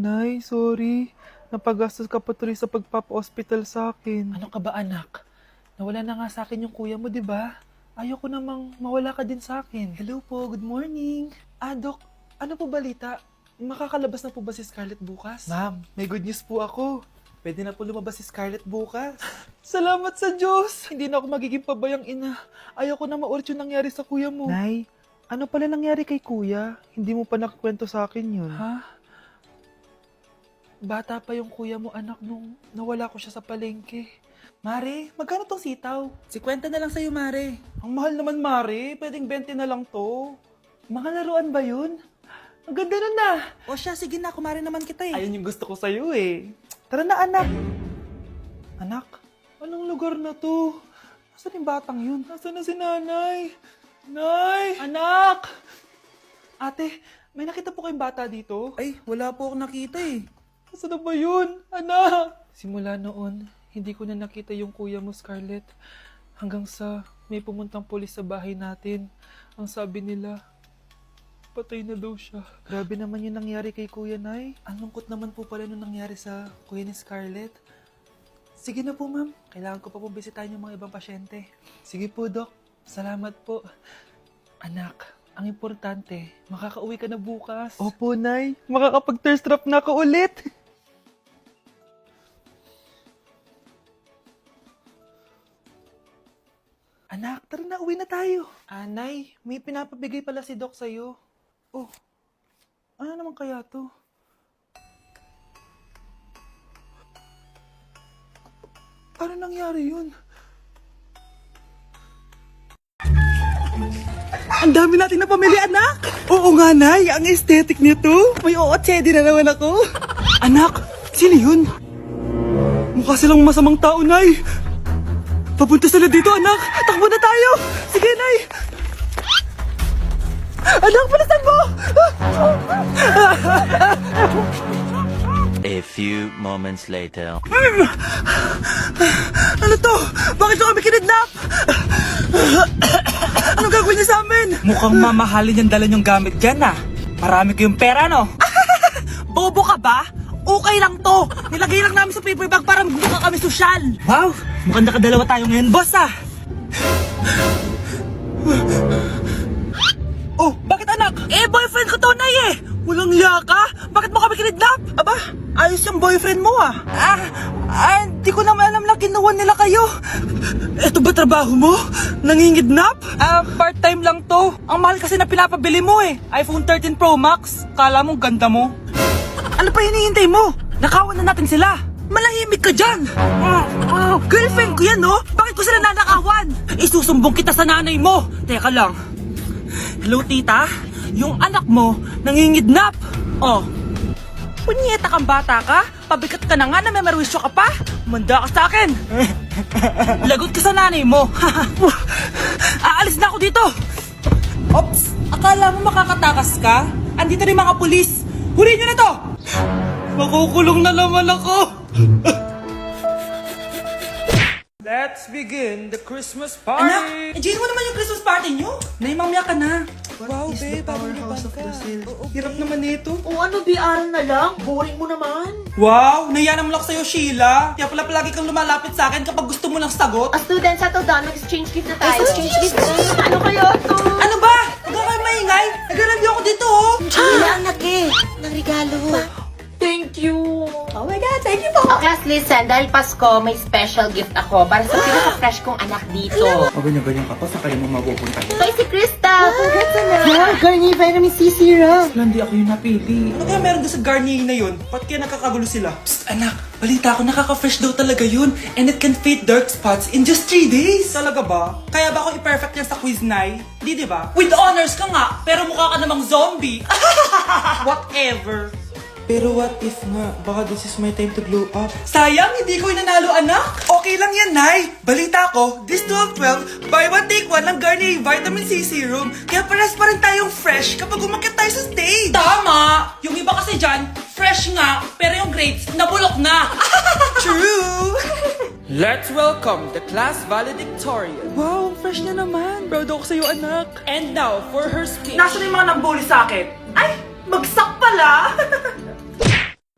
Nay, sorry. Napagastos ka pa tuloy sa pagpapa-hospital sa akin. Ano ka ba anak? Nawala na nga sa akin yung kuya mo, di ba? Ayoko namang mawala ka din sa akin. Hello po, good morning. Dok, ano po balita? Makakalabas na po ba si Scarlett bukas? Ma'am, may good news po ako. Pwede na po lumabas si Scarlett bukas. Salamat sa Diyos! Hindi na ako magiging pabayang ina. Ayoko na maulit yung nangyari sa kuya mo. Nay, ano pala nangyari kay kuya? Hindi mo pa nakakwento sa akin yun. Ha? Bata pa yung kuya mo anak nung nawala ko siya sa palengke. Mare, magkano tong sitaw? 50 na lang sa'yo, Mare. Ang mahal naman, Mare. Pwedeng 20 na lang to. Mga laruan ba yun? Ang ganda nun na. O siya, sige na, kumare naman kita eh. Ayun yung gusto ko sa'yo eh. Tara na, anak. Anak, anong lugar na to? Nasaan yung batang yun? Nasaan na si nanay? Nay! Anak! Ate, may nakita po kayong bata dito? Ay, wala po akong nakita eh. Nasaan na ba yun? Anak! Simula noon, hindi ko na nakita yung kuya mo, Scarlett. Hanggang sa may pumuntang pulis sa bahay natin. Ang sabi nila, patay na daw siya. Grabe naman yung nangyari kay Kuya Nay. Ang lungkot naman po pala nung nangyari sa kuya ni Scarlett. Sige na po, ma'am. Kailangan ko pa pong bisitahin yung mga ibang pasyente. Sige po, Dok. Salamat po. Anak, ang importante, makakauwi ka na bukas. Opo, Nay. Makakapag-thirst trap na ako ulit. Anak, tara na, uwi na tayo. Nay, may pinapabigay pala si Doc sa'yo. Oh, ano naman kaya to? Paano nangyari yun? Ang dami natin na pamilya, anak! Oo nga, Nay. Ang aesthetic nito. May ootsedi na naman ako. Anak, sino yun? Mukha silang masamang tao, Nay. Papunta sila dito, anak. Takbo na tayo. Sige, Nay. Anak, palasan mo! A few moments later. Ano to? Bakit nyo kami kinidnap? Ano gagawin niya sa amin? Mukhang mamahalin yung dala niyong gamit dyan ah. Marami kayong pera, no? Bobo ka ba? Okay lang to. Nilagay lang namin sa paper bag para magbuka kami sosyal. Wow! Mukhang nakadalawa tayo ngayon, boss ah! Oh, bakit anak? Boyfriend ko to, Nay eh. Walang hiya ka? Bakit mo kami kinidnap? Aba, ayos yung boyfriend mo ah. Hindi ko naman alam na kinuha nila kayo. Ito ba trabaho mo? Nangingidnap? Part-time lang to. Ang mahal kasi na pinapabili mo eh. iPhone 13 Pro Max. Kala mo ganda mo. Ano pa hinihintay mo? Nakawan na natin sila. Malahimik ka dyan. Girlfriend ko yan, no? Bakit ko sila nanakawan? Isusumbong kita sa nanay mo. Teka lang. Hello, tita? Yung anak mo, nangingidnap. Oh. Punyeta kang bata ka? Pabigat ka na nga na may merwisyo ka pa? Manda ka sa akin. Lagot ka sa nanay mo. Aalis na ako dito. Ops! Akala mo makakatakas ka? Andito rin mga pulis. Huli nyo na to! Makukulong na naman ako. Let's begin the Christmas Anak, party. enjoy mo naman yung Christmas party nyo. Naimamya ka na. Wow, Is the babe, parang powerhouse of ka. Brazil. Oo, Hirap babe. naman nito. O ano, BR na lang? Boring mo naman. Wow! Nahiya naman ako sa'yo, Sheila. Kaya pala palagi kang lumalapit sa akin kapag gusto mo ng sagot. Student, settle down. Mag-exchange gift na tayo. Exchange gift Ano kayo to? Ano ba? Huwag ka kayo maingay. Nag-review ako dito, oh. Chila ang laki ng regalo. Thank you. Oh my God, thank you po. Okay, listen. Dahil Pasko, may special gift ako para sa pinaka-fresh kong anak dito. O ganyan-ganyan ka pa, sa kanya mo mapupunta. Ito ay si Krista. Congrats na. Yeah, Garnier Vitamin C Serum. Wala, hindi ako yung napili. Ano kaya meron doon sa Garnier na yun? Ba't kaya nakakagulo sila? Psst, anak. Balita ko, nakaka-fresh daw talaga yun. And it can fade dark spots in just 3 days. Talaga ba? Kaya ba ako i-perfect yan sa quiz, Nay? Di ba? With honors ka nga, pero mukha ka namang zombie. Whatever. Pero what if nga, baka this is my time to glow up. Sayang, hindi ko inanalo, anak. Okay lang yan, Nay. Balita ko, this 12-12, buy one take one ng Garnier Vitamin C Serum. Kaya pares pa rin tayong fresh kapag umakyat tayo sa stage. Tama! Yung iba kasi dyan, fresh nga, pero yung grades, nabulok na. True! Let's welcome the class valedictorian. Wow, ang fresh niya naman. Proud ako sa'yo, anak. And now, for her speech. Nasaan yung mga nambuli sa akin? Ay, bagsak pala!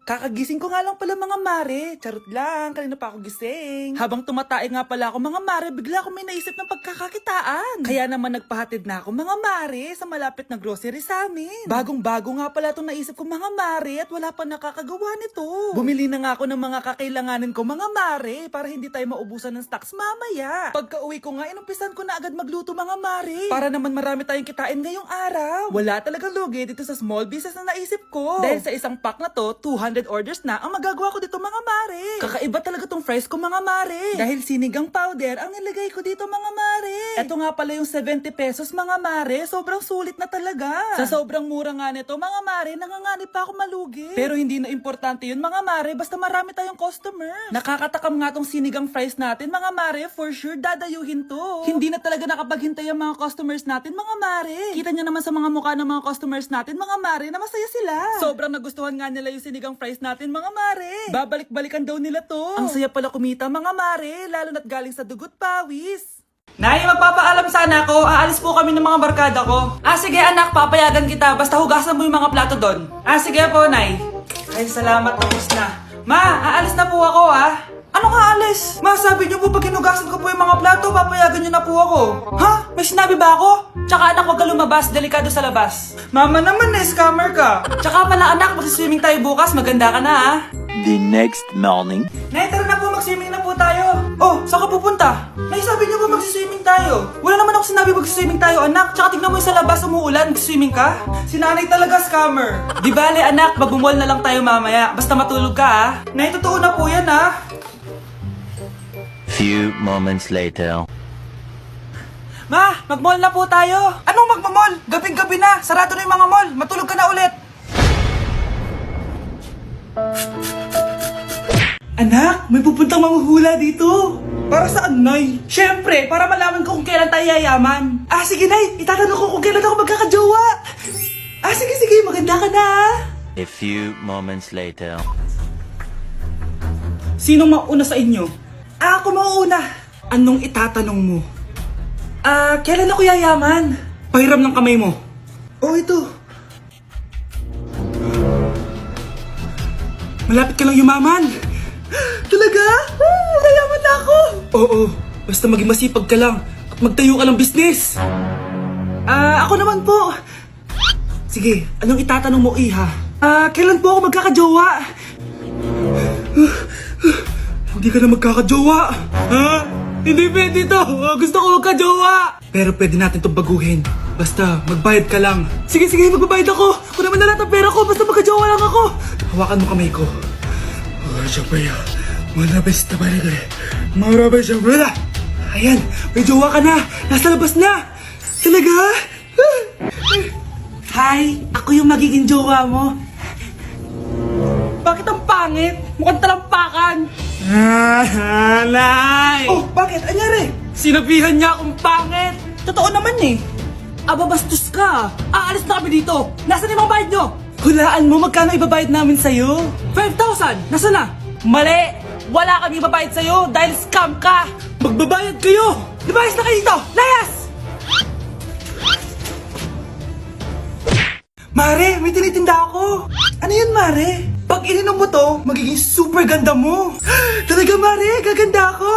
Kakagising ko nga lang pala mga mare. Charot lang, kanina pa ako gising. Habang tumatae nga pala ako mga mare, bigla ako may naisip ng pagkakakitaan. Kaya naman nagpahatid na ako mga mare sa malapit na grocery sa amin. Bagong-bago nga pala itong naisip ko mga mare at wala pa nakakagawa nito. Bumili na nga ako ng mga kakailanganin ko mga mare para hindi tayo maubusan ng stocks mamaya. Pagka uwi ko nga, inumpisan ko na agad magluto mga mare. Para naman marami tayong kitain ngayong araw. Wala talagang lugi dito sa small business na naisip ko. Dahil sa isang pack na to, 200 orders na ang magagawa ko dito mga mare. Kakaiba talaga tong fries ko mga mare. Dahil sinigang powder ang nilagay ko dito mga mare. Ito nga pala yung 70 pesos mga mare. Sobrang sulit na talaga. Sa sobrang mura nga nito mga mare, nanganganib pa ako malugi. Pero hindi na importante yun mga mare, basta marami tayong customer. Nakakatakam nga tong sinigang fries natin mga mare, for sure dadayuhin to. Hindi na talaga nakapaghintay ang mga customers natin mga mare. Kita niyo naman sa mga mukha ng mga customers natin mga mare na masaya sila. Sobrang nagustuhan nga nila yung sinigang fries natin mga mare. Babalik-balikan daw nila to. Ang saya pala kumita mga mare, lalo na't galing sa dugot pawis. Nay, magpapaalam sana ako. Aalis po kami ng mga barkada ko. Sige anak, papayagan kita. Basta hugasan mo yung mga plato doon. Sige po, Nay. Ay, salamat. Tapos na. Ma, aalis na po ako Ano nga alis? Ma, sabi niyo po pag hinugasan ko po yung mga plato, papayagan niyo na po ako. Ha? May sinabi ba ako? Tsaka anak, huwag ka lumabas. Delikado sa labas. Mama naman, scammer ka. Tsaka pala anak, magsiswimming tayo bukas. Maganda ka na The next morning. Nay, tara na po, mag-swimming na po tayo. Oh, saan ka pupunta? Nay, sabi niyo ba mag-swimming tayo? Wala naman ako sinabi mag-swimming tayo, anak. Tsaka tignan mo yung sa labas, umuulan, mag-swimming ka? Si nanay talaga, scammer. Di bale, anak, magbumol na lang tayo mamaya. Basta matulog ka, Nay, totoo na po yan, Few moments later. Ma, mag-mall na po tayo. Anong magmamall? Gabing-gabi na. Sarado na yung mga mall. Matulog ka na ulit. Anak, may pupuntang manghuhula dito. Para saan, Nay? Siyempre, para malaman ko kung kailan tayo yayaman. Sige, Nay. Itatanong ko kung kailan ako magkakajowa. Sige. Maganda ka na, A few moments later. Sinong mauna sa inyo? Ako mauuna. Anong itatanong mo? Kailan ako yayaman? Pahiram ng kamay mo. Ito. Malapit ka lang yumaman. Talaga? Yayaman na ako. Oo, basta maging masipag ka lang at magtayo ka ng business. Ako naman po. Sige, anong itatanong mo, Iha? Kailan po ako magkakajowa? Hindi ka na magkakajowa. Hindi pwede to. Gusto ko magkajowa. Pero pwede natin itong baguhin. Basta, magbayad ka lang. Sige, magbabayad ako. Kung naman na lahat ang pera ko, basta magkajowa lang ako. Hawakan mo kamay ko. Ayan, may jowa ka na. Nasa labas na. Talaga? Hi, ako yung magiging jowa mo. Bakit ang pangit? Mukhang talampakan. Nay! Oh, bakit? Anyari? Sinabihan niya akong pangit. Totoo naman Bastos ka. Aalis na kami dito. Nasaan yung mga bayad nyo? Hulaan mo, magkano ibabayad namin sa'yo? 5,000! Nasaan na? Mali! Wala kami ibabayad sa'yo dahil scam ka! Magbabayad kayo! Lumayas na kayo dito! Layas! Mare, may tinitinda ako! Ano yun, Mare? Pag ininom mo to, magiging super ganda mo! Talaga, Mare? Gaganda ako?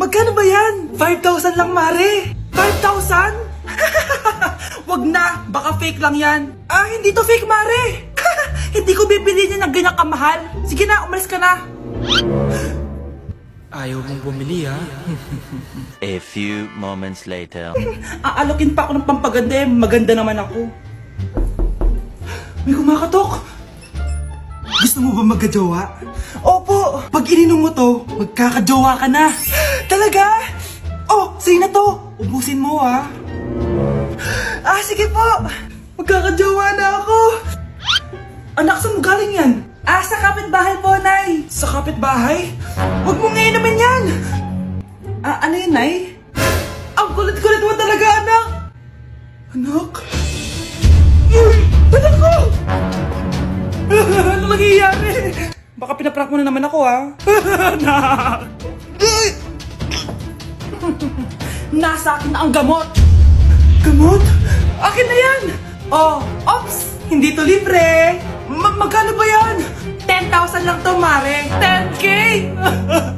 Magkano ba yan? 5,000 lang, Mare! 5,000? Wag na, baka fake lang yan. Hindi to fake, Mare. Hindi ko bibili niya ng ganyan kamahal. Sige na, umalis ka na. Ayaw mong bumili, A few moments later. Aalokin pa ako ng pampaganda maganda naman ako. May kumakatok. Gusto mo ba magkajowa? Opo, pag ininom mo to, magkakajowa ka na. Talaga? Sa'yo na to. Ubusin mo, sige po. Magkakajowa na ako. Anak, saan mo galing yan? Sa kapitbahay po, Nay. Sa kapitbahay? Huwag mo ngayon naman yan. Ano yun, Nay? Ang kulit-kulit mo talaga, anak. Anak? Anak ko! Ano nangyayari? Baka pinaprank mo na naman ako, Anak! Nasa akin na ang gamot! Gamot? Akin na yan! Ops! Hindi to libre! Magkano ba yan? 10,000 lang to, Mare. 10K!